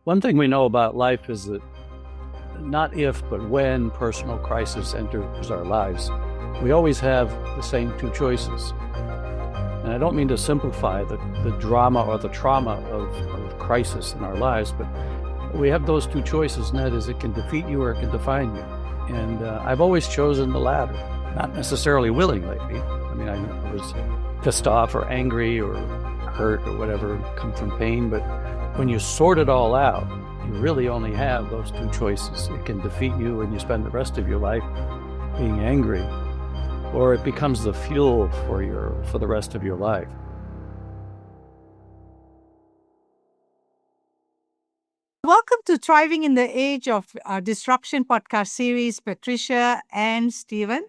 One thing we know about life is that not if, but when personal crisis enters our lives, we always have the same two choices. And I don't mean to simplify the drama or the trauma of crisis in our lives, but we have those two choices, and that is it can defeat you or it can define you. And I've always chosen the latter, not necessarily willingly. I mean, I was pissed off or angry or hurt or whatever, come from pain, but when you sort it all out, you really only have those two choices. It can defeat you and you spend the rest of your life being angry, or it becomes the fuel for the rest of your life. Welcome to Thriving in the Age of Disruption podcast series, Patricia and Stephen.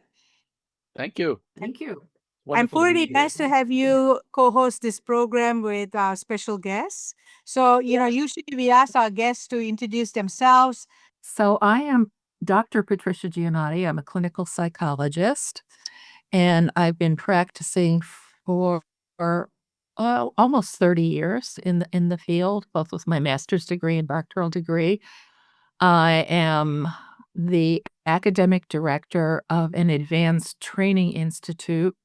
Thank you. Thank you. I'm really nice to have you co-host this program with our special guests. So, usually we ask our guests to introduce themselves. So I am Dr. Patricia Gianotti. I'm a clinical psychologist, and I've been practicing for almost 30 years in the field, both with my master's degree and doctoral degree. I am the academic director of an advanced training institute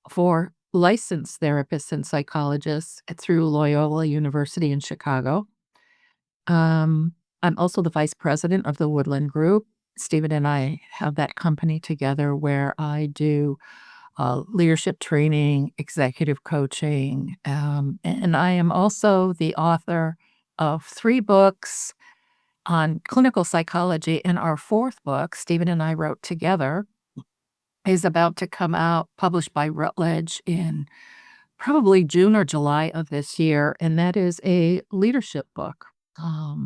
for licensed therapists and psychologists through Loyola University in Chicago. I'm also the vice president of the Woodland Group. Stephen and I have that company together where I do leadership training, executive coaching, and I am also the author of 3 books on clinical psychology. And our 4th book, Stephen and I wrote together, is about to come out, published by Routledge in probably June or July of this year, and that is a leadership book. I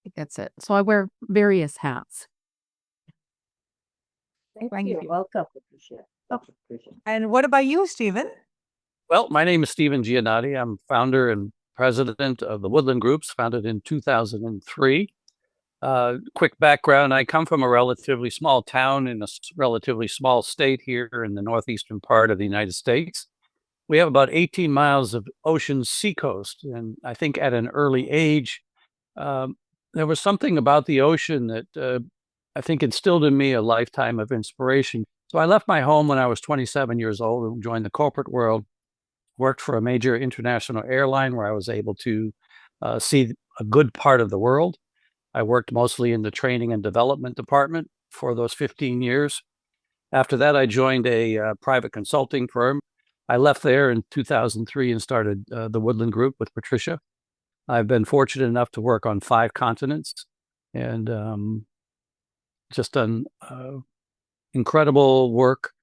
think that's it. So I wear various hats. Thank you. Welcome, Patricia. And what about you, Stephen? Well, my name is Stephen Gianotti. I'm founder and president of the Woodland Groups, founded in 2003. Quick background, I come from a relatively small town in a relatively small state here in the northeastern part of the United States. We have about 18 miles of ocean seacoast, and I think at an early age, there was something about the ocean that I think instilled in me a lifetime of inspiration. So I left my home when I was 27 years old and joined the corporate world, worked for a major international airline where I was able to see a good part of the world. I worked mostly in the training and development department for those 15 years. After that, I joined a private consulting firm. I left there in 2003 and started the Woodland Group with Patricia. I've been fortunate enough to work on 5 continents and just done incredible work,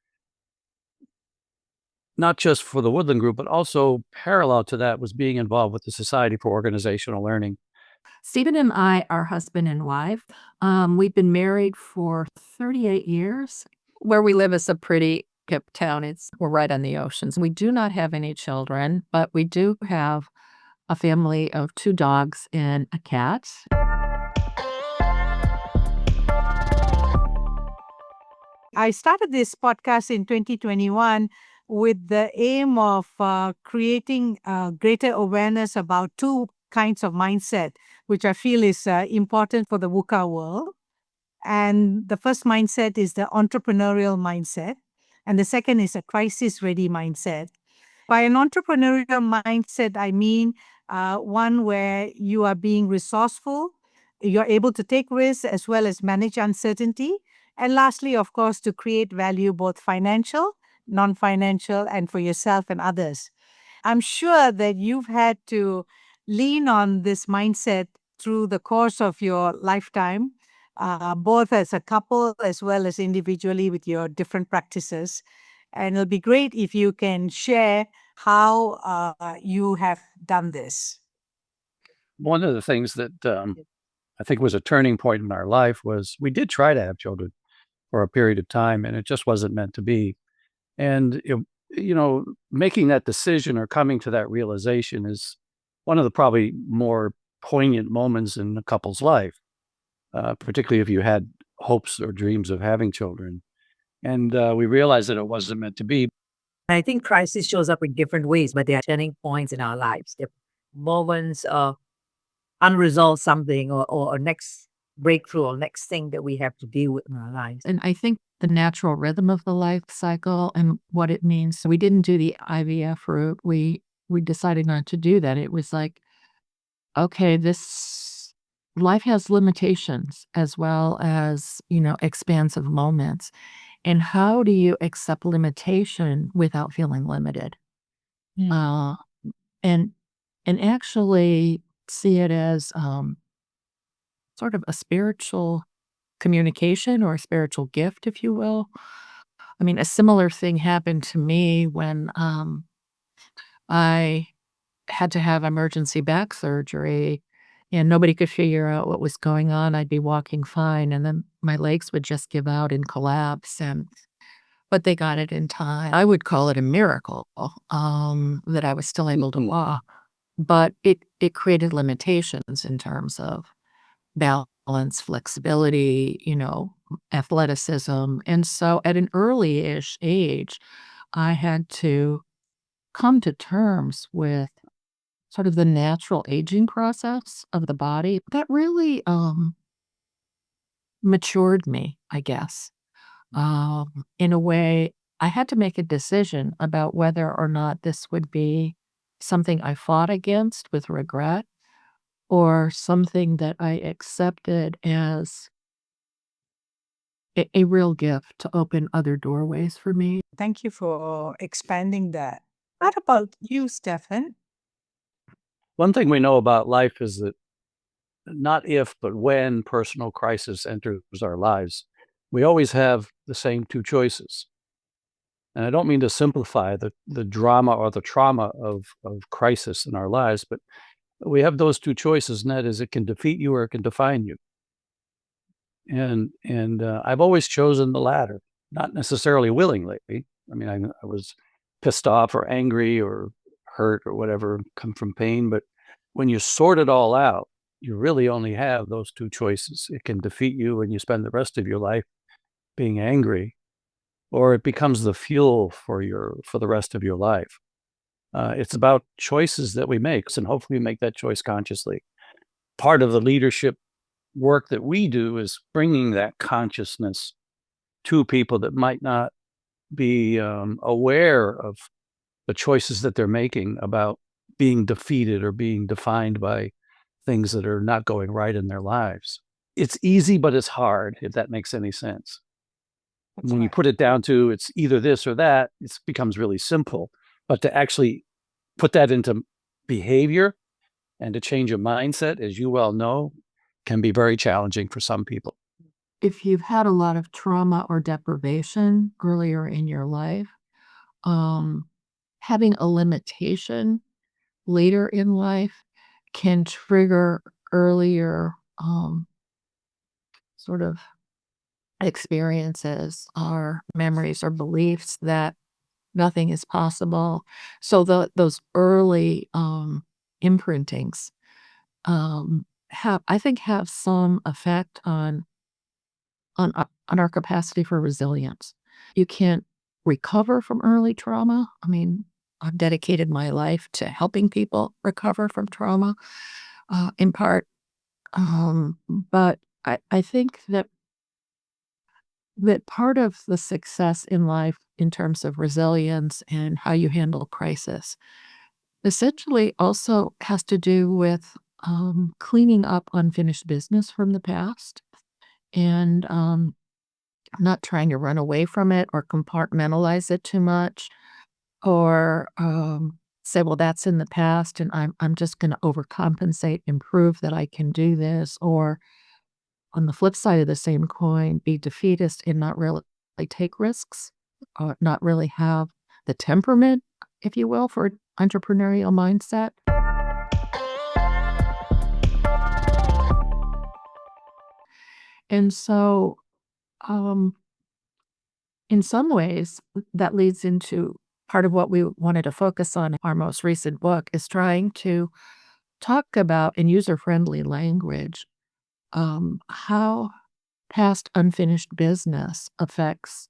not just for the Woodland Group, but also parallel to that was being involved with the Society for Organizational Learning. Stephen and I are husband and wife. We've been married for 38 years. Where we live is a pretty hip town. We're right on the oceans. We do not have any children, but we do have a family of 2 dogs and a cat. I started this podcast in 2021 with the aim of creating greater awareness about 2 kinds of mindset, which I feel is important for the VUCA world. And the first mindset is the entrepreneurial mindset, and the second is a crisis-ready mindset. By an entrepreneurial mindset, I mean one where you are being resourceful, you're able to take risks as well as manage uncertainty, and lastly, of course, to create value, both financial, non-financial, and for yourself and others. I'm sure that you've had to lean on this mindset through the course of your lifetime, both as a couple as well as individually with your different practices. And it'll be great if you can share how you have done this. One of the things that I think was a turning point in our life was we did try to have children for a period of time, and it just wasn't meant to be. And, making that decision or coming to that realization is one of the probably more poignant moments in a couple's life, particularly if you had hopes or dreams of having children. And we realized that it wasn't meant to be. I think crisis shows up in different ways, but they are turning points in our lives. They're moments of unresolved something or next breakthrough or next thing that we have to deal with in our lives. And I think the natural rhythm of the life cycle and what it means. So we didn't do the IVF route. We decided not to do that. It was like, okay, this life has limitations as well as, expansive moments. And how do you accept limitation without feeling limited? Uh, and actually see it as sort of a spiritual communication or a spiritual gift, if you will. I mean, a similar thing happened to me when I had to have emergency back surgery and nobody could figure out what was going on. I'd be walking fine and then my legs would just give out and collapse, but they got it in time. I would call it a miracle that I was still able to walk, but it created limitations in terms of balance, flexibility, athleticism. And so at an early-ish age, I had to come to terms with sort of the natural aging process of the body that really matured me, I guess. In a way, I had to make a decision about whether or not this would be something I fought against with regret or something that I accepted as a real gift to open other doorways for me. Thank you for expanding that. What about you, Stefan? One thing we know about life is that not if, but when personal crisis enters our lives, we always have the same two choices. And I don't mean to simplify the drama or the trauma of crisis in our lives, but we have those two choices, and that is it can defeat you or it can define you. And I've always chosen the latter, not necessarily willingly. I mean, I was pissed off or angry or hurt or whatever, come from pain. But when you sort it all out, you really only have those two choices. It can defeat you and you spend the rest of your life being angry, or it becomes the fuel for the rest of your life. It's about choices that we make, and hopefully we make that choice consciously. Part of the leadership work that we do is bringing that consciousness to people that might not be aware of the choices that they're making about being defeated or being defined by things that are not going right in their lives. It's easy, but it's hard, if that makes any sense. When you put it down to it's either this or that, it becomes really simple. But to actually put that into behavior and to change a mindset, as you well know, can be very challenging for some people. If you've had a lot of trauma or deprivation earlier in your life, having a limitation later in life can trigger earlier sort of experiences or memories or beliefs that nothing is possible. So those early imprintings have some effect on our capacity for resilience. You can't recover from early trauma. I mean, I've dedicated my life to helping people recover from trauma, in part. But I think that part of the success in life in terms of resilience and how you handle crisis essentially also has to do with cleaning up unfinished business from the past and not trying to run away from it or compartmentalize it too much or say, well, that's in the past and I'm just going to overcompensate and prove that I can do this. Or on the flip side of the same coin, be defeatist and not really take risks or not really have the temperament, if you will, for an entrepreneurial mindset. And so, in some ways, that leads into part of what we wanted to focus on in our most recent book is trying to talk about in user-friendly language how past unfinished business affects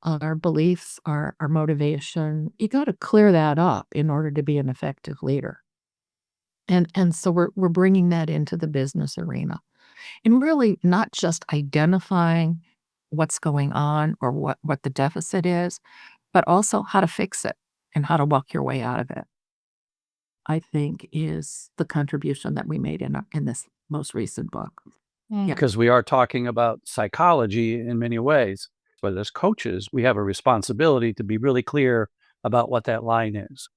our beliefs, our motivation. You got to clear that up in order to be an effective leader. And so we're bringing that into the business arena, and really not just identifying what's going on or what the deficit is, but also how to fix it and how to walk your way out of it, I think, is the contribution that we made in this most recent book. Yeah. Because we are talking about psychology in many ways. But as coaches, we have a responsibility to be really clear about what that line is,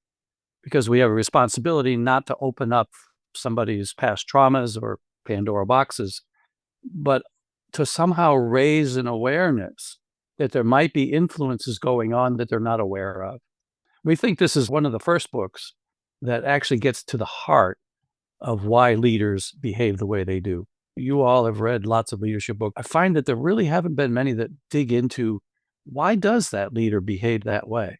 because we have a responsibility not to open up somebody's past traumas or Pandora boxes, but to somehow raise an awareness that there might be influences going on that they're not aware of. We think this is one of the first books that actually gets to the heart of why leaders behave the way they do. You all have read lots of leadership books. I find that there really haven't been many that dig into why does that leader behave that way?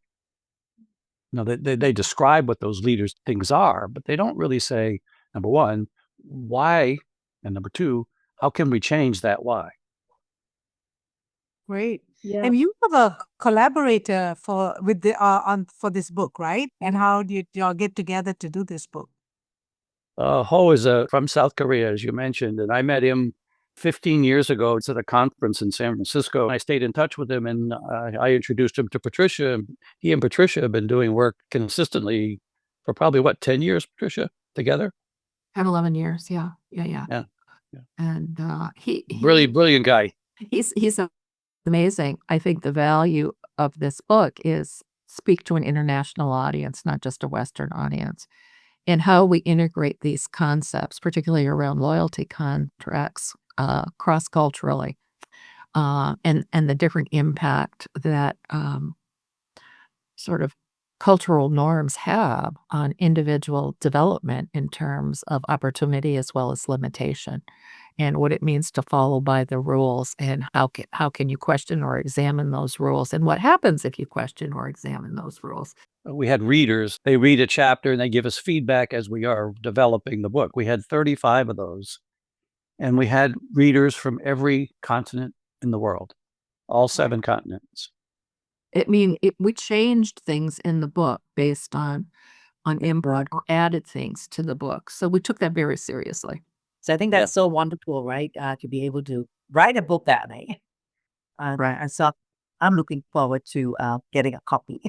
Now, they describe what those leaders' things are, but they don't really say, number one, why, and number two, how can we change that why? Great. Yeah. And you have a collaborator for for this book, right? And how did y'all get together to do this book? Ho is from South Korea, as you mentioned, and I met him 15 years ago. It's at a conference in San Francisco. I stayed in touch with him, and I introduced him to Patricia. He and Patricia have been doing work consistently for probably, 10 years, Patricia, together? 10, 11 years. Yeah. Yeah. Yeah. And Brilliant guy. he's amazing. I think the value of this book is speak to an international audience, not just a Western audience, and how we integrate these concepts, particularly around loyalty contracts, cross-culturally, and the different impact that sort of cultural norms have on individual development in terms of opportunity as well as limitation, and what it means to follow by the rules, and how can you question or examine those rules, and what happens if you question or examine those rules. We had readers. They read a chapter and they give us feedback as we are developing the book. We had 35 of those, and we had readers from every continent in the world, all 7 continents. We changed things in the book based on input or added things to the book. So we took that very seriously. So I think that's so wonderful, right? To be able to write a book that way. Right. And so I'm looking forward to getting a copy.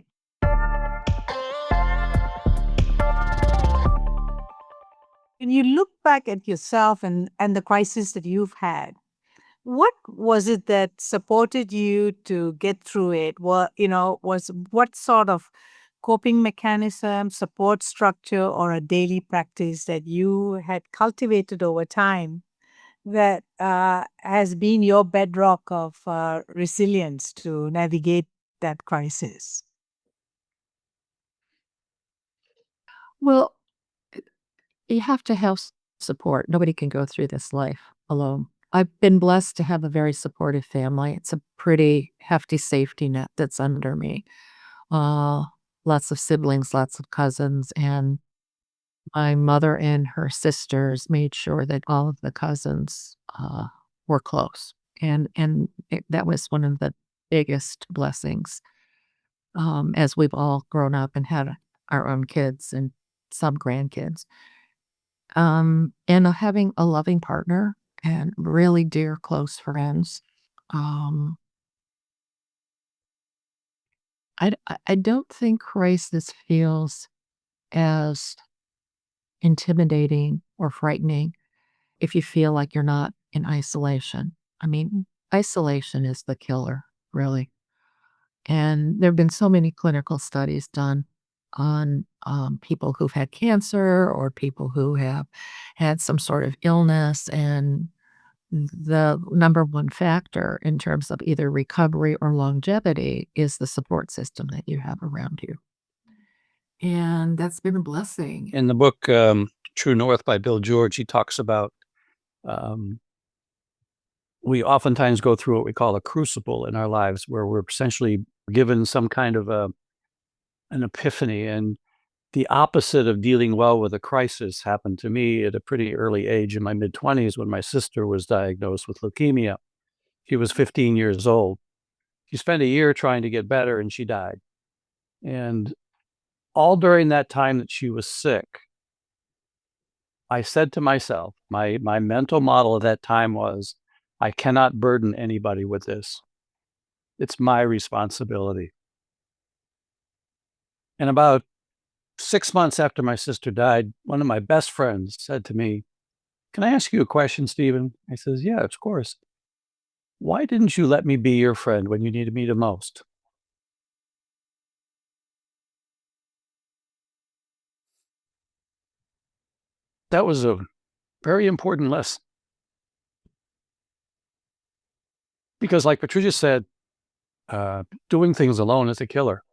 When you look back at yourself and the crisis that you've had, what was it that supported you to get through it? What sort of coping mechanism, support structure, or a daily practice that you had cultivated over time that has been your bedrock of resilience to navigate that crisis? Well, you have to have support. Nobody can go through this life alone. I've been blessed to have a very supportive family. It's a pretty hefty safety net that's under me. Lots of siblings, lots of cousins, and my mother and her sisters made sure that all of the cousins were close, and that was one of the biggest blessings. As we've all grown up and had our own kids and some grandkids, and having a loving partner and really dear close friends. Um, I don't think crisis feels as intimidating or frightening if you feel like you're not in isolation. I mean, isolation is the killer, really. And there have been so many clinical studies done on people who've had cancer or people who have had some sort of illness. And the number one factor in terms of either recovery or longevity is the support system that you have around you. And that's been a blessing. In the book, True North by Bill George, he talks about we oftentimes go through what we call a crucible in our lives, where we're essentially given some kind of an epiphany. And the opposite of dealing well with a crisis happened to me at a pretty early age in my mid-20s when my sister was diagnosed with leukemia. She was 15 years old. She spent a year trying to get better and she died. And all during that time that she was sick, I said to myself, my mental model at that time was, I cannot burden anybody with this. It's my responsibility. And about 6 months after my sister died, one of my best friends said to me, "Can I ask you a question, Stephen?" I says, "Yeah, of course. Why didn't you let me be your friend when you needed me the most?" That was a very important lesson because, like Patricia said, doing things alone is a killer.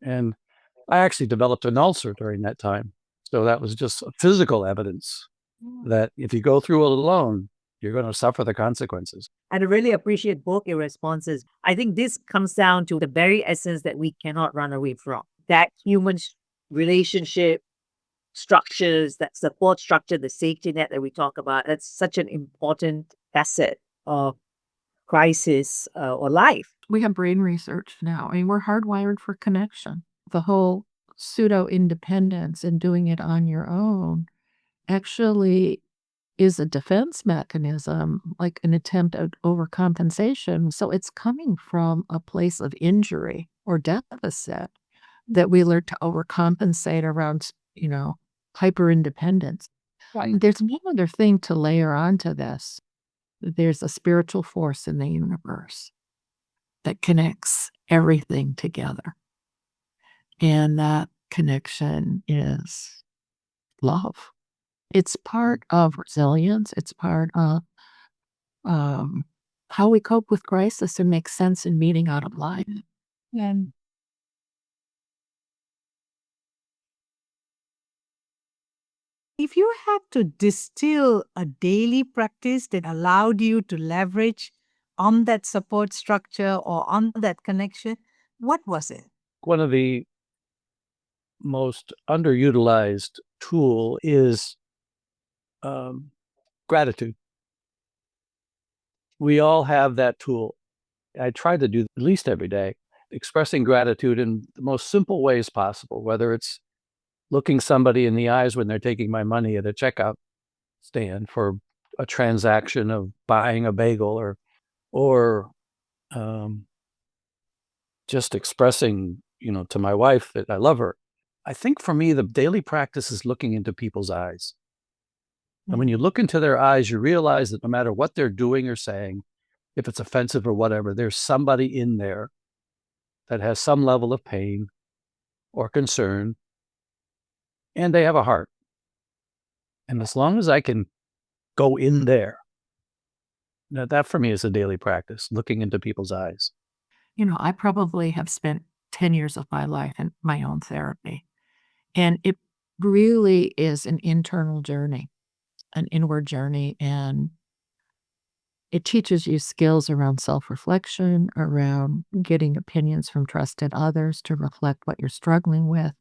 And I actually developed an ulcer during that time. So that was just physical evidence that if you go through it alone, you're going to suffer the consequences. And I really appreciate both your responses. I think this comes down to the very essence that we cannot run away from. That human relationship structures, that support structure, the safety net that we talk about, that's such an important facet of crisis or life. We have brain research now. I mean, we're hardwired for connection. The whole pseudo independence and doing it on your own actually is a defense mechanism, like an attempt at overcompensation. So it's coming from a place of injury or deficit that we learn to overcompensate around, hyper independence. There's one other thing to layer onto this. There's a spiritual force in the universe that connects everything together. And that connection is love. It's part of resilience. It's part of how we cope with crisis and make sense in meeting out of life. And if you had to distill a daily practice that allowed you to leverage on that support structure or on that connection, what was it? One of the most underutilized tool is gratitude. We all have that tool. I try to do at least every day, expressing gratitude in the most simple ways possible, whether it's looking somebody in the eyes when they're taking my money at a checkout stand for a transaction of buying a bagel, or just expressing, to my wife that I love her. I think for me, the daily practice is looking into people's eyes. And when you look into their eyes, you realize that no matter what they're doing or saying, if it's offensive or whatever, there's somebody in there that has some level of pain or concern, and they have a heart. And as long as I can go in there, that for me is a daily practice, looking into people's eyes. I probably have spent 10 years of my life in my own therapy. And it really is an internal journey, an inward journey. And it teaches you skills around self-reflection, around getting opinions from trusted others to reflect what you're struggling with,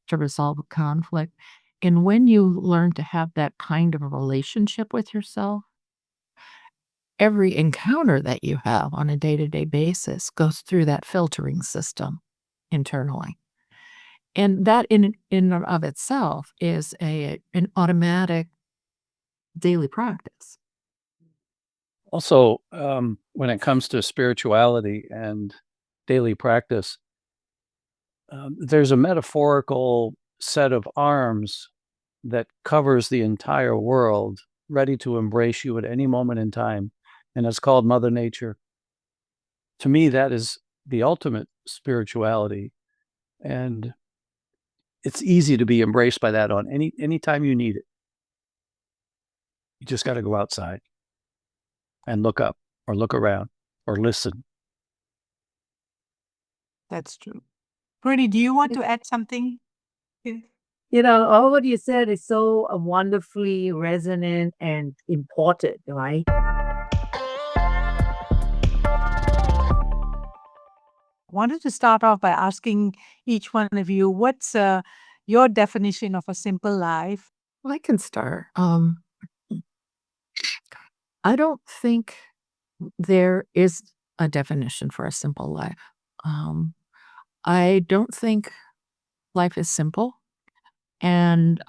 to resolve a conflict. And when you learn to have that kind of a relationship with yourself, every encounter that you have on a day-to-day basis goes through that filtering system internally. And that in and of itself is an automatic daily practice. Also, when it comes to spirituality and daily practice, there's a metaphorical set of arms that covers the entire world, ready to embrace you at any moment in time. And it's called Mother Nature. To me, that is the ultimate spirituality. And it's easy to be embraced by that on any time you need it. You just got to go outside and look up or look around or listen. That's true. Poorani, do you want to add something? All what you said is so wonderfully resonant and important, right? Wanted to start off by asking each one of you, what's your definition of a simple life? Well, I can start. I don't think there is a definition for a simple life. I don't think life is simple. And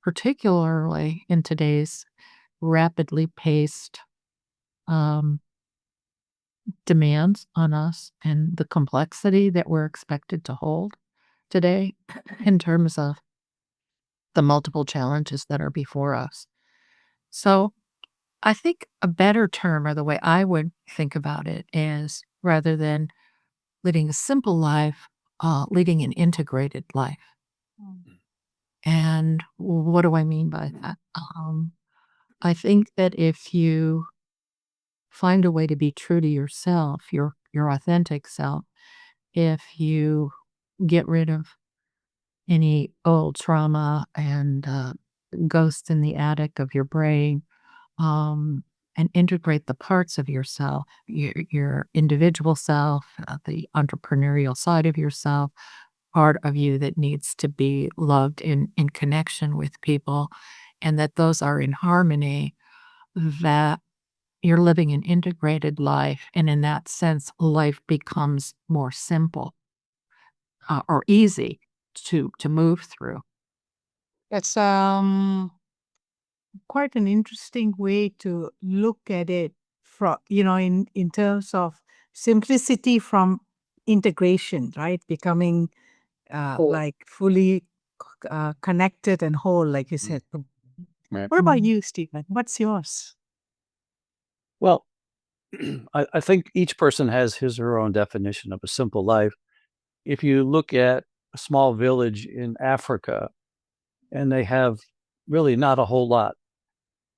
particularly in today's rapidly paced demands on us and the complexity that we're expected to hold today in terms of the multiple challenges that are before us. So I think a better term, or the way I would think about it, is rather than leading a simple life, leading an integrated life. And what do I mean by that? I think that if you find a way to be true to yourself, your authentic self, if you get rid of any old trauma and ghosts in the attic of your brain, and integrate the parts of yourself, your individual self, the entrepreneurial side of yourself, part of you that needs to be loved in connection with people, and that those are in harmony, that you're living an integrated life. And in that sense, life becomes more simple or easy to move through. It's quite an interesting way to look at it from, in terms of simplicity from integration, right? Becoming Whole. like fully connected and whole, like you said. Right. What about you, Stephen? What's yours? Well, I think each person has his or her own definition of a simple life. If you look at a small village in Africa and they have really not a whole lot,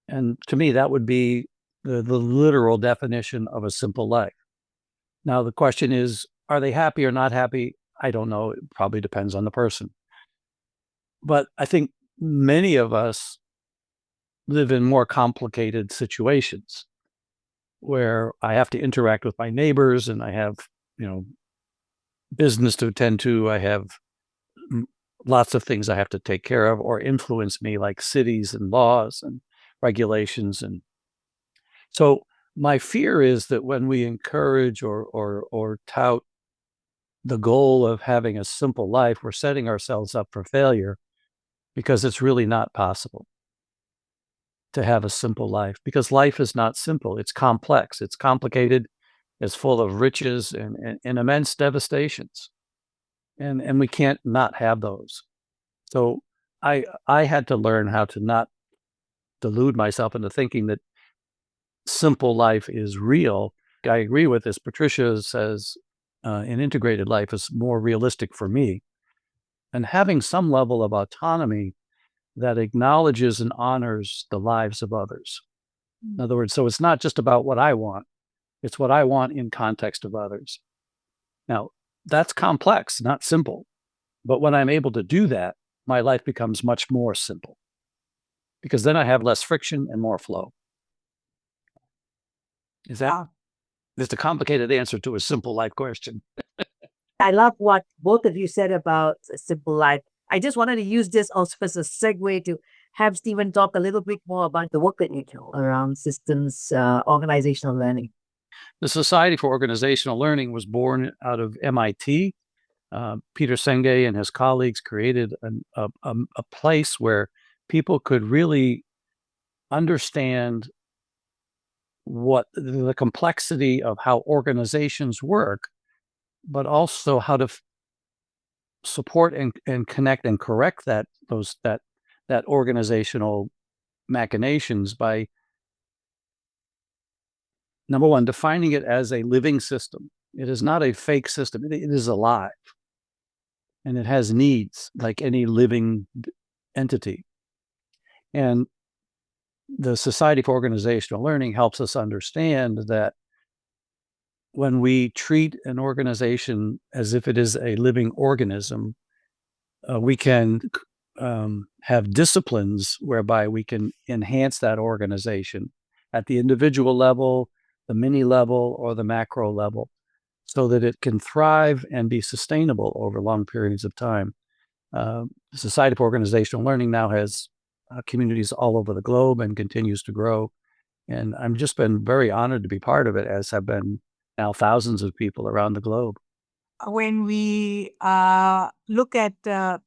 and to me, that would be the literal definition of a simple life. Now, the question is, are they happy or not happy? I don't know. It probably depends on the person. But I think many of us live in more complicated situations where I have to interact with my neighbors and I have, business to attend to. I have lots of things I have to take care of or influence me, like cities and laws and regulations. And so my fear is that when we encourage or tout the goal of having a simple life, we're setting ourselves up for failure because it's really not possible to have a simple life, because life is not simple. It's complex. It's complicated. It's full of riches and immense devastations. And we can't not have those. So I had to learn how to not delude myself into thinking that simple life is real. I agree with this. Patricia says an integrated life is more realistic for me. And having some level of autonomy that acknowledges and honors the lives of others. In other words, so it's not just about what I want, it's what I want in context of others. Now, that's complex, not simple. But when I'm able to do that, my life becomes much more simple because then I have less friction and more flow. Is that just a complicated answer to a simple life question? I love what both of you said about a simple life. I just wanted to use this also as a segue to have Stephen talk a little bit more about the work that you do around systems, organizational learning. The Society for Organizational Learning was born out of MIT. Peter Senge and his colleagues created a place where people could really understand what the complexity of how organizations work, but also how to support and connect and correct that organizational machinations by, number one, defining it as a living system. It is not a fake system. It is alive. And it has needs like any living entity. And the Society for Organizational Learning helps us understand that when we treat an organization as if it is a living organism, we can have disciplines whereby we can enhance that organization at the individual level, the mini level, or the macro level, so that it can thrive and be sustainable over long periods of time. The Society for Organizational Learning now has communities all over the globe and continues to grow. And I've just been very honored to be part of it, as have been now thousands of people around the globe. when we look at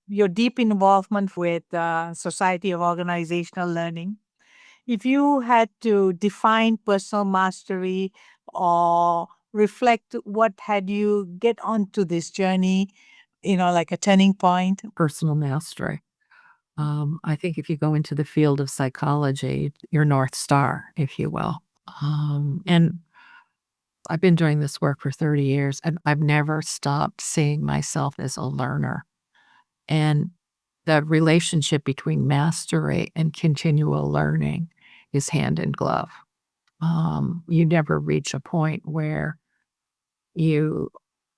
your deep involvement with Society of Organizational Learning, if you had to define personal mastery or reflect what had you get onto this journey, like a turning point? Personal mastery. I think if you go into the field of psychology, your North Star, if you will. And I've been doing this work for 30 years, and I've never stopped seeing myself as a learner. And the relationship between mastery and continual learning is hand in glove. You never reach a point where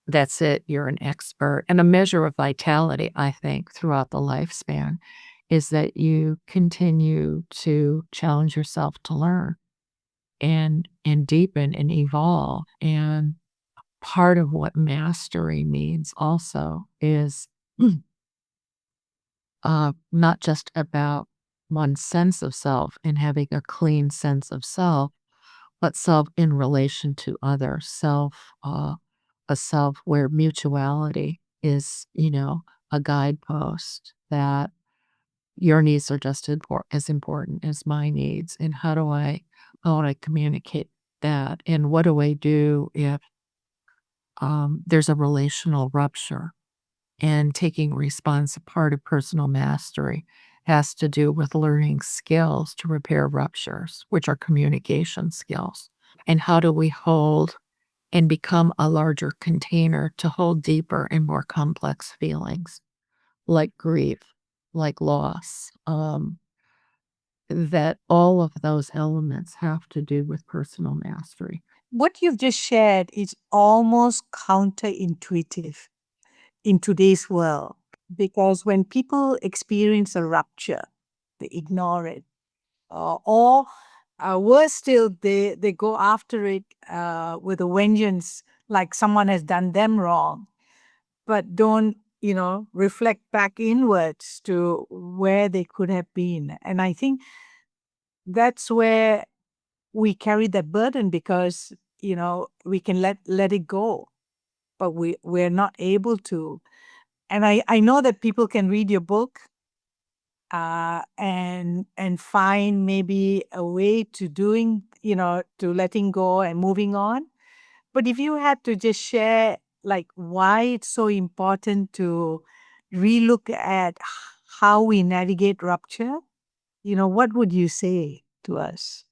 that's it, you're an expert. And a measure of vitality, I think, throughout the lifespan is that you continue to challenge yourself to learn and deepen and evolve. And part of what mastery means also is not just about one's sense of self and having a clean sense of self, but self in relation to others, a self where mutuality is, a guidepost that your needs are just as important as my needs. And how do I communicate that? And what do I do if there's a relational rupture? And taking part of personal mastery has to do with learning skills to repair ruptures, which are communication skills. And how do we hold and become a larger container to hold deeper and more complex feelings like grief, like loss? That all of those elements have to do with personal mastery. What you've just shared is almost counterintuitive in today's world, because when people experience a rupture, they ignore it, or worse still, they go after it with a vengeance, like someone has done them wrong, but don't reflect back inwards to where they could have been. And I think that's where we carry that burden, because we can let it go, but we're not able to. And I know that people can read your book and find maybe a way to doing, to letting go and moving on. But if you had to just share like why it's so important to relook at how we navigate rupture, what would you say to us?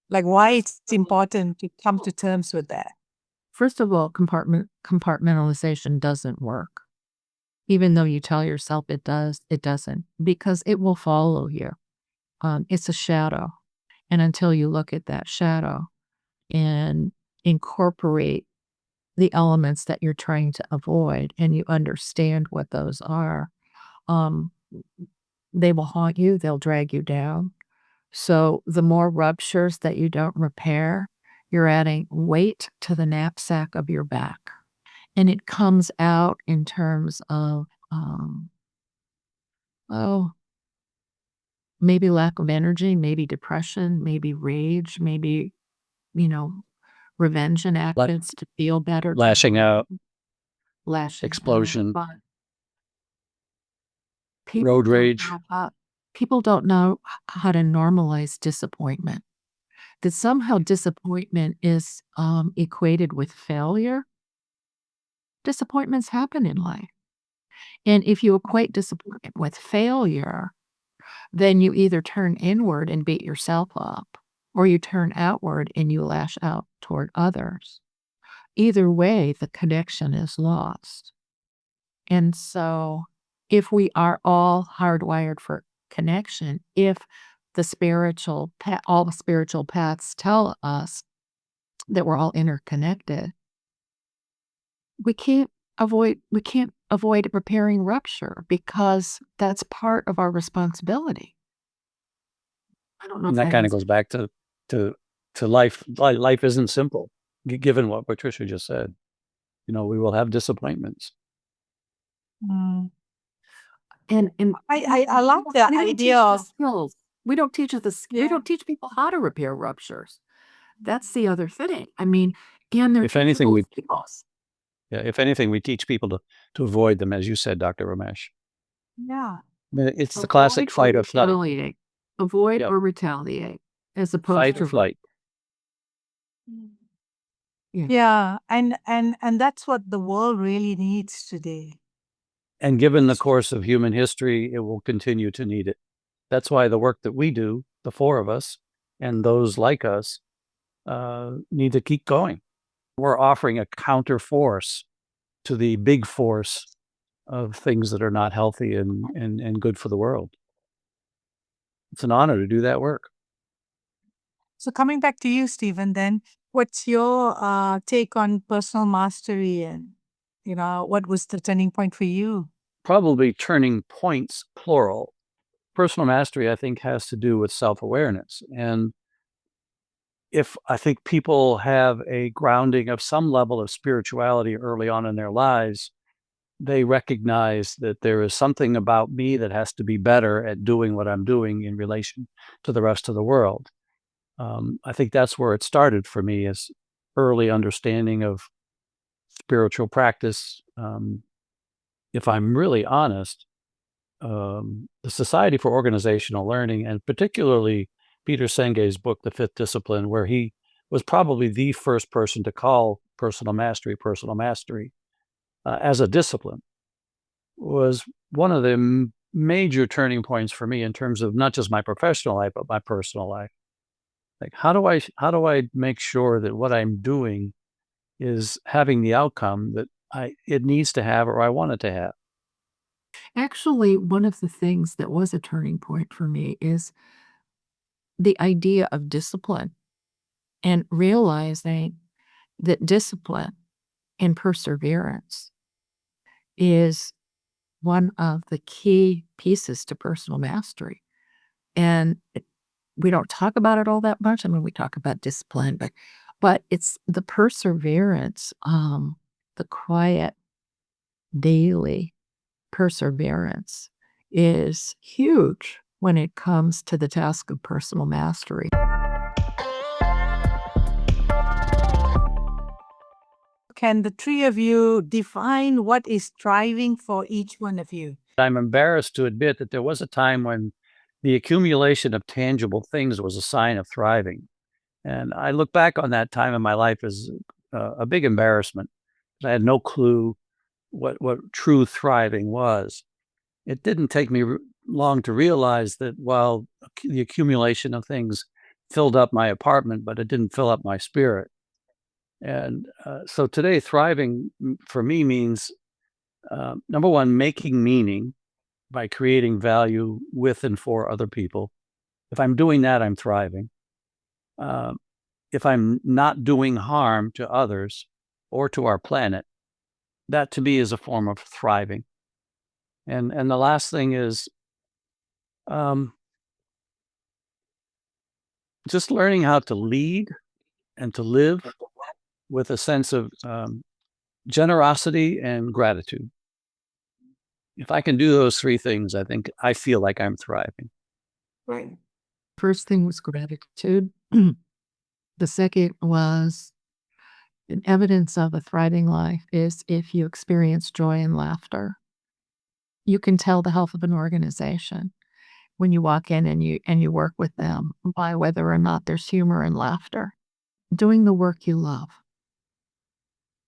Like why it's important to come to terms with that? First of all, compartmentalization doesn't work. Even though you tell yourself it does, it doesn't, because it will follow you. It's a shadow. And until you look at that shadow and incorporate the elements that you're trying to avoid and you understand what those are, they will haunt you, they'll drag you down. So the more ruptures that you don't repair, you're adding weight to the knapsack of your back. And it comes out in terms of, maybe lack of energy, maybe depression, maybe rage, maybe, revenge enactments to feel better. Lashing out, Lashing explosion, out. road rage. People don't know how to normalize disappointment. That somehow disappointment is equated with failure. Disappointments happen in life. And if you equate disappointment with failure, then you either turn inward and beat yourself up, or you turn outward and you lash out toward others. Either way, the connection is lost. And so if we are all hardwired for connection, if all the spiritual paths tell us that we're all interconnected, we can't avoid repairing rupture, because that's part of our responsibility. I don't know. And that kind of goes back to life. Life isn't simple, given what Patricia just said. We will have disappointments. Mm. And I love the idea of skills. We don't teach this. We don't teach people how to repair ruptures. That's the other thing. I mean, and they're If anything, teachable we skills. if anything, we teach people to avoid them, as you said, Dr. Ramesh. Yeah. I mean, it's the classic fight or flight. Retaliate. Avoid Yep. or retaliate, as opposed Fight to or flight. Yeah. And that's what the world really needs today. And given the course of human history, it will continue to need it. That's why the work that we do, the four of us, and those like us, need to keep going. We're offering a counter force to the big force of things that are not healthy and good for the world. It's an honor to do that work. So coming back to you, Stephen, then what's your take on personal mastery, and what was the turning point for you? Probably turning points, plural. Personal mastery, I think, has to do with self-awareness. And if I think people have a grounding of some level of spirituality early on in their lives, they recognize that there is something about me that has to be better at doing what I'm doing in relation to the rest of the world. I think that's where it started for me, is early understanding of spiritual practice. If I'm really honest, the Society for Organizational Learning, and particularly Peter Senge's book, The Fifth Discipline, where he was probably the first person to call personal mastery as a discipline, was one of the major turning points for me in terms of not just my professional life, but my personal life. Like, how do I make sure that what I'm doing is having the outcome that it needs to have or I want it to have? Actually, one of the things that was a turning point for me is the idea of discipline, and realizing that discipline and perseverance is one of the key pieces to personal mastery. And we don't talk about it all that much. I mean, we talk about discipline, but it's the perseverance, the quiet daily perseverance is huge when it comes to the task of personal mastery. Can the three of you define what is thriving for each one of you? I'm embarrassed to admit that there was a time when the accumulation of tangible things was a sign of thriving. And I look back on that time in my life as a big embarrassment. I had no clue what true thriving was. It didn't take me long to realize that while the accumulation of things filled up my apartment, but it didn't fill up my spirit. And so today, thriving for me means, number one, making meaning by creating value with and for other people. If I'm doing that, I'm thriving. If I'm not doing harm to others or to our planet, that to me is a form of thriving. And the last thing is just learning how to lead and to live with a sense of generosity and gratitude. If I can do those three things, I feel like I'm thriving. Right. First thing was gratitude. The second was an evidence of a thriving life is if you experience joy and laughter. You can tell the health of an organization when you walk in and you work with them by whether or not there's humor and laughter. Doing the work you love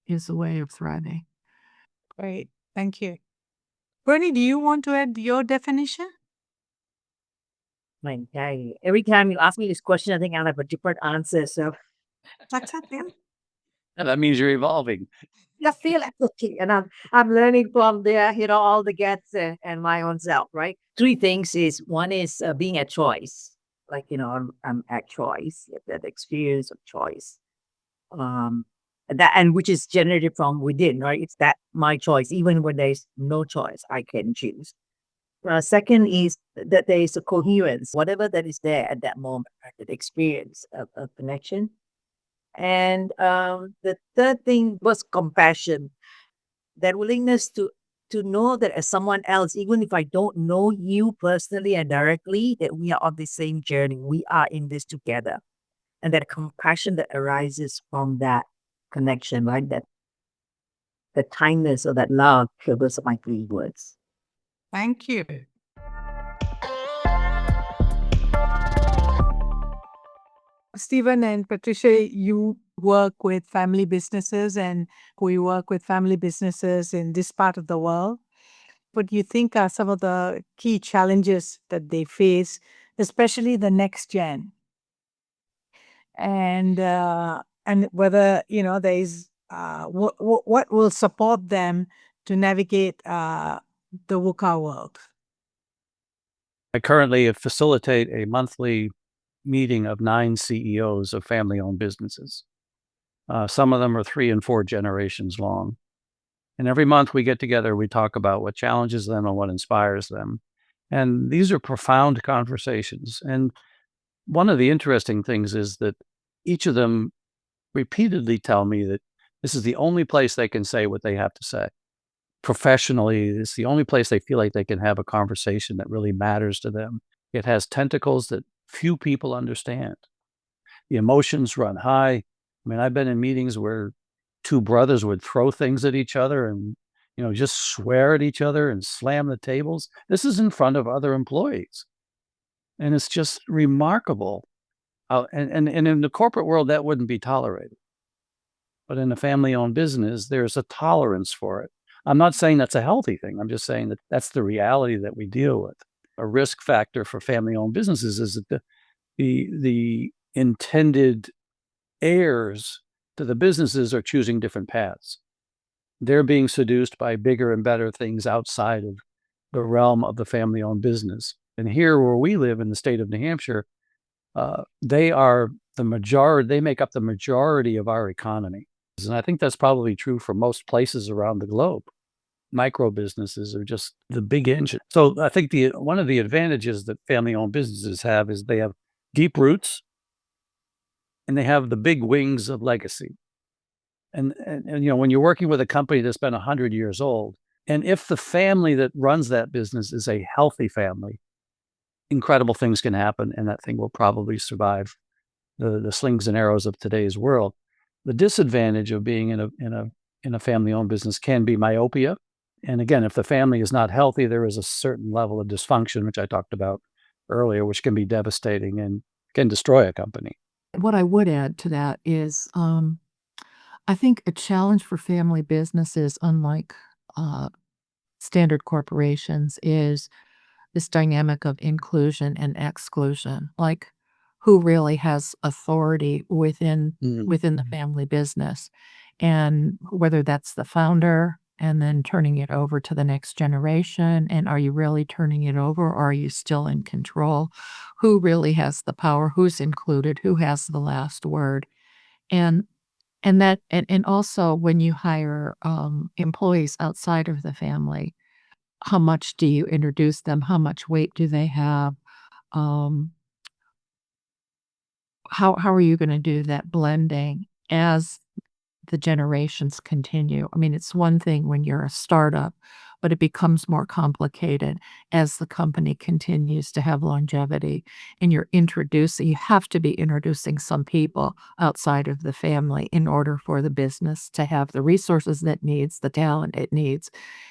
is a way of thriving. Great. Thank you. Bernie, do you want to add your definition? Every time you ask me this question, I think I'll have a different answer. So That's it, yeah. And that means you're evolving. I feel like okay, and I'm learning from there, all the guests and my own self, right? Three things is one is being at choice, like I'm at choice, that experience of choice, and which is generated from within, right? It's that my choice, even when there's no choice, I can choose. Second is that there is a coherence, whatever that is there at that moment, right? That experience of connection. And the third thing was compassion, that willingness to to know that as someone else, even if I don't know you personally and directly, that we are on the same journey. We are in this together. And that compassion that arises from that connection, right? That the kindness or that love, those are my three words. Thank you. Stephen and Patricia, you work with family businesses, and we work with family businesses in this part of the world. What do you think are some of the key challenges that they face, especially the next gen? And whether there is what will support them to navigate the VUCA world? I currently facilitate a monthly meeting of 9 CEOs of family-owned businesses. Some of them are 3 and 4 generations long. And every month we get together, we talk about what challenges them and what inspires them. And these are profound conversations. And one of the interesting things is that each of them repeatedly tell me that this is the only place they can say what they have to say. Professionally, it's the only place they feel like they can have a conversation that really matters to them. It has tentacles that few people understand. The emotions run high. I mean, I've been in meetings where 2 brothers would throw things at each other and, just swear at each other and slam the tables. This is in front of other employees. And it's just remarkable. And in the corporate world, that wouldn't be tolerated. But in a family-owned business, there's a tolerance for it. I'm not saying that's a healthy thing. I'm just saying that that's the reality that we deal with. A risk factor for family-owned businesses is that the intended heirs to the businesses are choosing different paths. They're being seduced by bigger and better things outside of the realm of the family-owned business. And here where we live in the state of New Hampshire, they are the majority. They make up the majority of our economy. And I think that's probably true for most places around the globe. Micro businesses are just the big engine. So I think one of the advantages that family-owned businesses have is they have deep roots and they have the big wings of legacy. And when you're working with a company that's been 100 years old, and if the family that runs that business is a healthy family, incredible things can happen, and that thing will probably survive the slings and arrows of today's world. The disadvantage of being in a family-owned business can be myopia. And again, if the family is not healthy, there is a certain level of dysfunction, which I talked about earlier, which can be devastating and can destroy a company. What I would add to that is, I think a challenge for family businesses, unlike standard corporations, is this dynamic of inclusion and exclusion. Like, who really has authority within the family business, and whether that's the founder and then turning it over to the next generation. And are you really turning it over, or are you still in control? Who really has the power? Who's included? Who has the last word? And also when you hire employees outside of the family, how much do you introduce them? How much weight do they have? How are you going to do that blending as the generations continue? I mean, it's one thing when you're a startup, but it becomes more complicated as the company continues to have longevity, and you have to be introducing some people outside of the family in order for the business to have the resources that it needs, the talent it needs,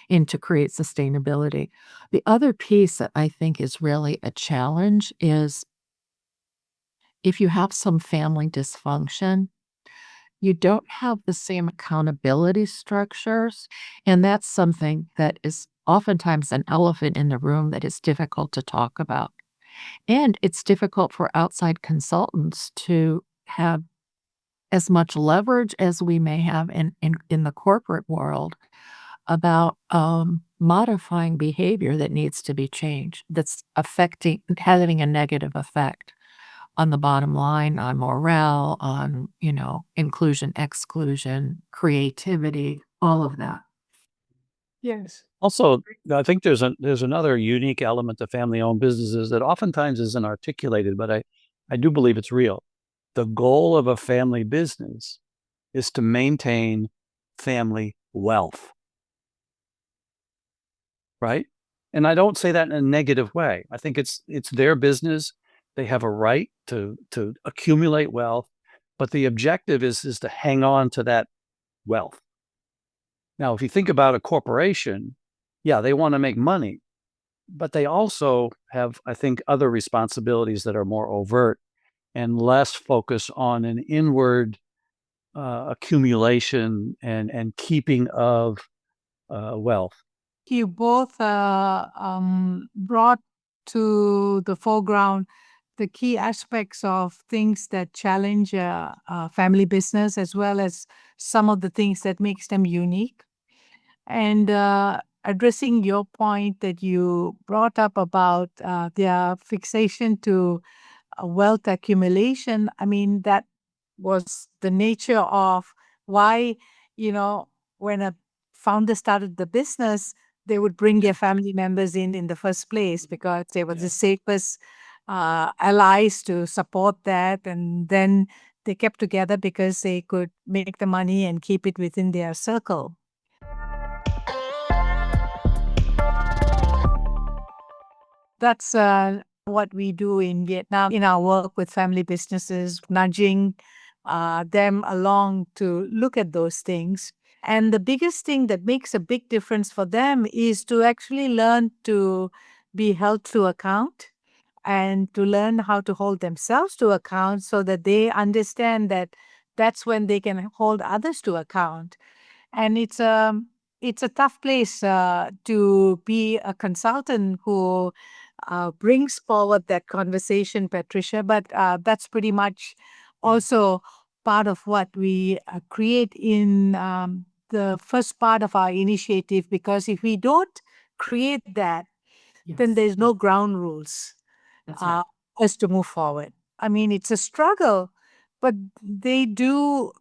and to create sustainability. The other piece that I think is really a challenge is if you have some family dysfunction, you don't have the same accountability structures, and that's something that is oftentimes an elephant in the room that is difficult to talk about. And it's difficult for outside consultants to have as much leverage as we may have in the corporate world about modifying behavior that needs to be changed, that's having a negative effect on the bottom line, on morale, on, inclusion, exclusion, creativity, all of that. Yes. Also, I think there's another unique element to family-owned businesses that oftentimes isn't articulated, but I do believe it's real. The goal of a family business is to maintain family wealth. right? And I don't say that in a negative way. I think it's their business. They have a right to accumulate wealth, but the objective is to hang on to that wealth. Now, if you think about a corporation, yeah, they want to make money, but they also have, I think, other responsibilities that are more overt and less focus on an inward accumulation and keeping of wealth. You both brought to the foreground the key aspects of things that challenge family business, as well as some of the things that makes them unique. And addressing your point that you brought up about their fixation to wealth accumulation, I mean, that was the nature of why, when a founder started the business, they would bring their family members in the first place, because they were the safest allies to support that. And then they kept together because they could make the money and keep it within their circle. That's what we do in Vietnam in our work with family businesses, nudging them along to look at those things. And the biggest thing that makes a big difference for them is to actually learn to be held to account and to learn how to hold themselves to account, so that they understand that that's when they can hold others to account. And it's a tough place to be a consultant who brings forward that conversation, Patricia. But that's pretty much also part of what we create in the first part of our initiative. Because if we don't create that, then there's no ground rules us to move forward. I mean, it's a struggle, but they do,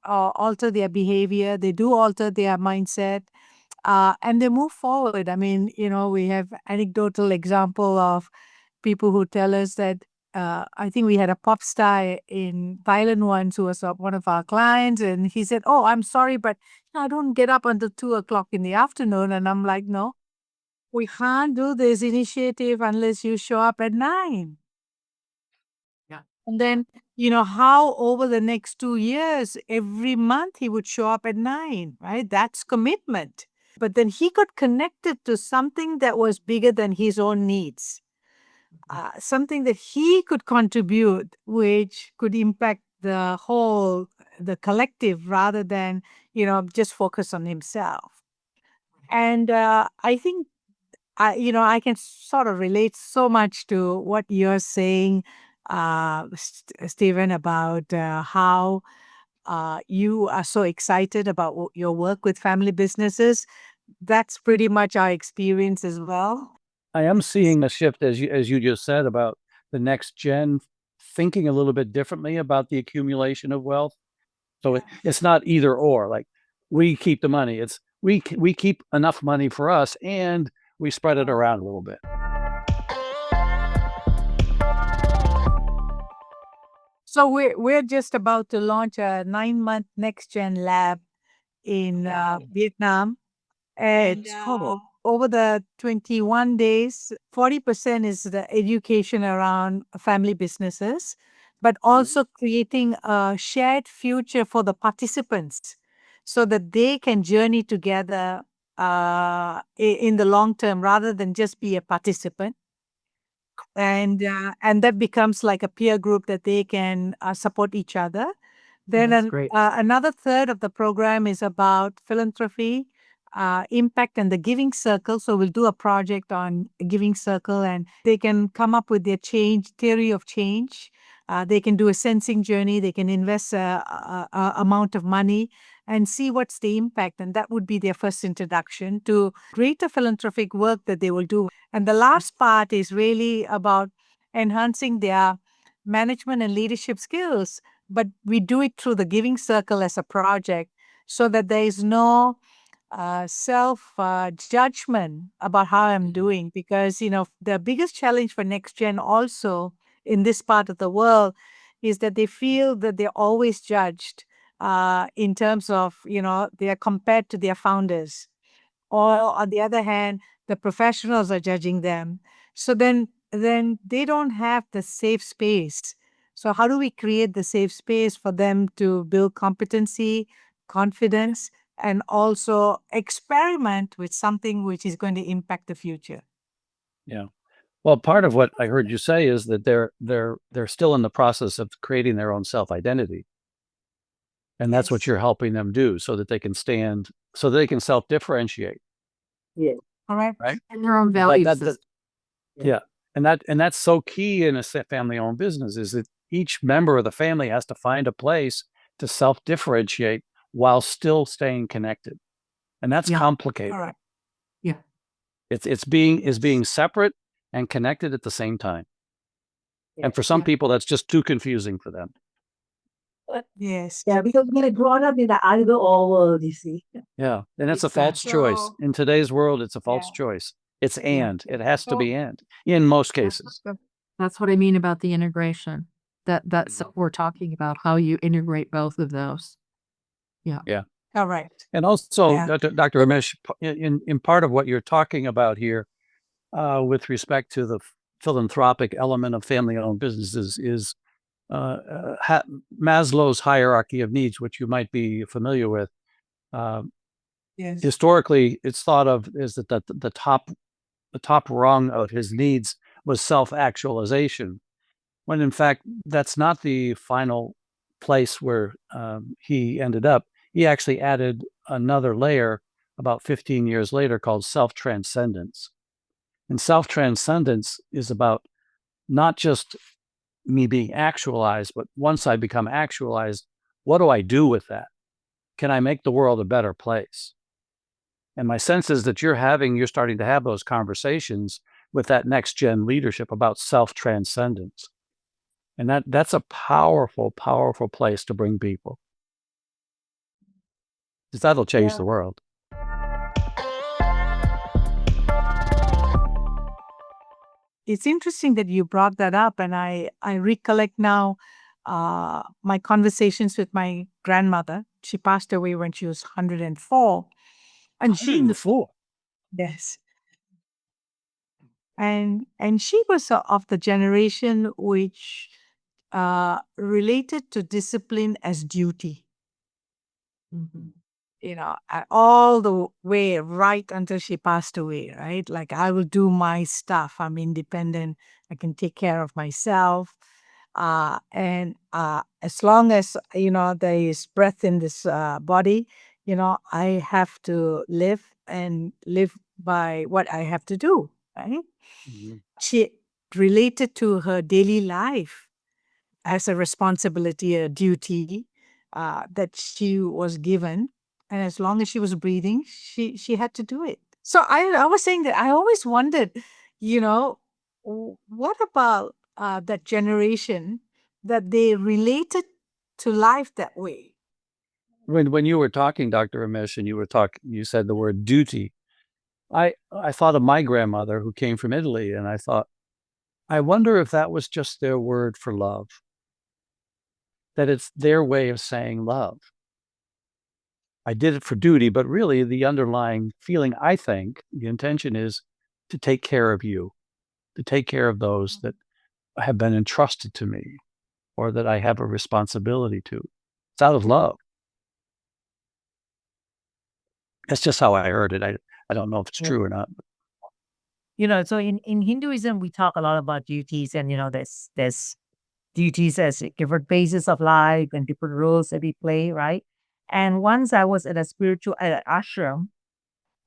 alter their behavior. They do alter their mindset, and they move forward. I mean, we have anecdotal example of people who tell us that. I think we had a pop star in Thailand once who was one of our clients, and he said, "Oh, I'm sorry, but I don't get up until 2 o'clock in the afternoon." And I'm like, "No, we can't do this initiative unless you show up at 9. Yeah. And then, how over the next 2 years, every month he would show up at 9, right? That's commitment. But then he got connected to something that was bigger than his own needs, something that he could contribute, which could impact the collective, rather than, just focus on himself. And I think I can sort of relate so much to what you're saying, Stephen, about how you are so excited about your work with family businesses. That's pretty much our experience as well. I am seeing a shift, as you just said, about the next gen thinking a little bit differently about the accumulation of wealth. So it's not either or. Like, we keep the money. It's we keep enough money for us, and we spread it around a little bit. So we're just about to launch a 9-month next gen lab in Vietnam. And over the 21 days, 40% is the education around family businesses, but also creating a shared future for the participants, so that they can journey together in the long term, rather than just be a participant. And that becomes like a peer group that they can support each other. Then That's great. another third of the program is about philanthropy, impact, and the giving circle. So we'll do a project on a giving circle, and they can come up with their theory of change. They can do a sensing journey. They can invest a amount of money and see what's the impact. And that would be their first introduction to greater philanthropic work that they will do. And the last part is really about enhancing their management and leadership skills. But we do it through the giving circle as a project, so that there is no self judgment about how I'm doing. Because, the biggest challenge for next gen also in this part of the world is that they feel that they're always judged in terms of, they are compared to their founders. or on the other hand, the professionals are judging them. So then they don't have the safe space. So how do we create the safe space for them to build competency, confidence, and also experiment with something which is going to impact the future? Yeah. Well, part of what I heard you say is that they're still in the process of creating their own self-identity. And that's what Yes. you're helping them do so that they can so that they can self-differentiate, Yeah. Correct. right? And their own But value that, system. yeah. And that's so key in a family-owned business is that each member of the family has to find a place to self-differentiate while still staying connected. And that's Yeah. complicated. Correct. Yeah. It's being separate and connected at the same time. Yeah. And for some Yeah. people, that's just too confusing for them. Yes. Yeah, because we're grown up in the either or world, you see. Yeah. And it's a false Exactly. choice. So, In today's world, it's a false yeah. choice. It's Yeah. and. It has to So, be and in most That's cases. That's what I mean about the integration. That's what we're talking about, how you integrate both of those. correct. And also, Yeah. Dr. Ramesh, in part of what you're talking about here with respect to the philanthropic element of family-owned businesses is Maslow's hierarchy of needs, which you might be familiar with. Yes. Historically, it's thought of as that the top rung of his needs was self-actualization, when in fact that's not the final place where he ended up. He actually added another layer about 15 years later called self-transcendence. And self-transcendence is about not just me being actualized, but once I become actualized, what do I do with that? Can I make the world a better place? And my sense is that you're starting to have those conversations with that next gen leadership about self-transcendence. And that's a powerful, powerful place to bring people. Because that'll change Yeah. the world. It's interesting that you brought that up, and I recollect now my conversations with my grandmother. She passed away when she was 104, and she 104. yes, and she was of the generation which related to discipline as duty. All the way right until she passed away, right? Like, I will do my stuff. I'm independent. I can take care of myself. And as long as, there is breath in this body, I have to live and live by what I have to do, right? Mhm. She related to her daily life as a responsibility, a duty that she was given, and as long as she was breathing, she had to do it. So I was saying that I always wondered, what about that generation that they related to life that way? When you were talking, Dr. Ramesh, and you said the word duty, I thought of my grandmother who came from Italy, and I thought, I wonder if that was just their word for love, that it's their way of saying love. I did it for duty, but really the underlying feeling, I think, the intention is to take care of you, to take care of those that have been entrusted to me or that I have a responsibility to. It's out of love. That's just how I heard it. I don't know if it's Yeah. true or not. So in Hinduism, we talk a lot about duties, and there's duties as different phases of life and different roles that we play, right? And once I was at a spiritual ashram,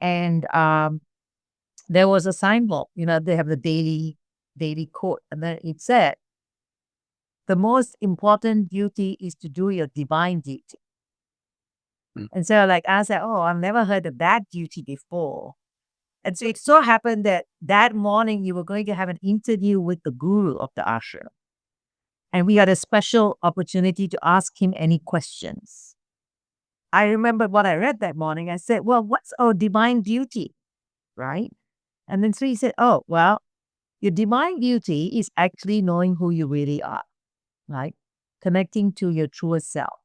and there was a signboard. They have the daily quote, and then it said, "The most important duty is to do your divine duty." Mm. And so, like, I said, "Oh, I've never heard of that duty before." And so it so happened that morning you were going to have an interview with the guru of the ashram. And we had a special opportunity to ask him any questions. I remember what I read that morning. I said, "Well, what's our divine duty?" Right? And then so he said, "Oh, well, your divine duty is actually knowing who you really are, right? Connecting to your truest self."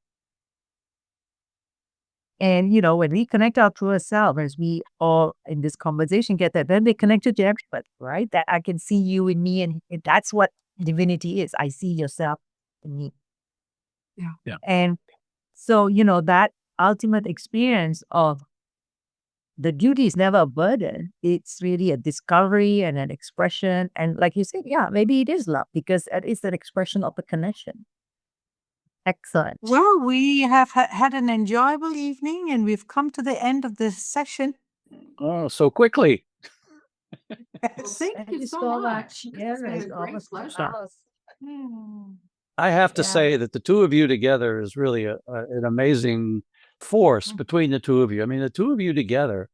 And, when we connect our truer self, as we all in this conversation get that, then they connected to everybody, right? That I can see you in me. And that's what divinity is. I see yourself in me. Yeah. And so, that ultimate experience of the duty is never a burden. It's really a discovery and an expression. And like you said, yeah, maybe it is love because it is an expression of the connection. Excellent. Well, we have had an enjoyable evening and we've come to the end of this session. Oh, so quickly. Thank you so much. Yeah, It's been it's a great almost pleasure. I have to Yeah. say that the two of you together is really an amazing force between the two of you. I mean, the two of you together,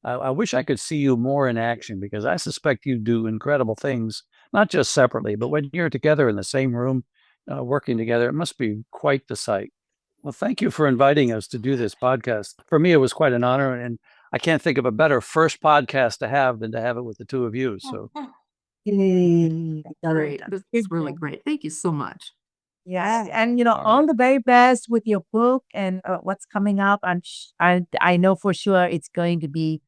I wish I could see you more in action because I suspect you do incredible things, not just separately, but when you're together in the same room, working together, it must be quite the sight. Well, thank you for inviting us to do this podcast. For me, it was quite an honor, and I can't think of a better first podcast to have than to have it with the two of you. So Great. This is really great. Thank you so much. Yeah, and all the very best with your book and what's coming up. I know for sure it's going to be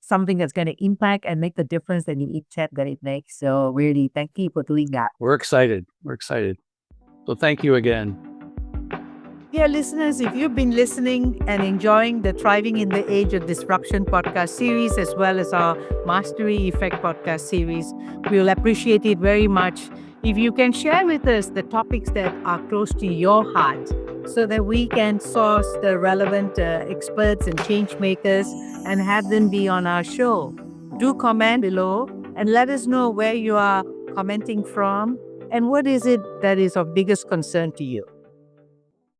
something that's going to impact and make the difference that you intend that it makes. So really, thank you for doing that. we're excited. We're excited. So thank you again. Dear listeners, if you've been listening and enjoying the Thriving in the Age of Disruption podcast series, as well as our Mastery Effect podcast series, we'll appreciate it very much if you can share with us the topics that are close to your heart so that we can source the relevant experts and change makers and have them be on our show. Do comment below and let us know where you are commenting from and what is it that is of biggest concern to you.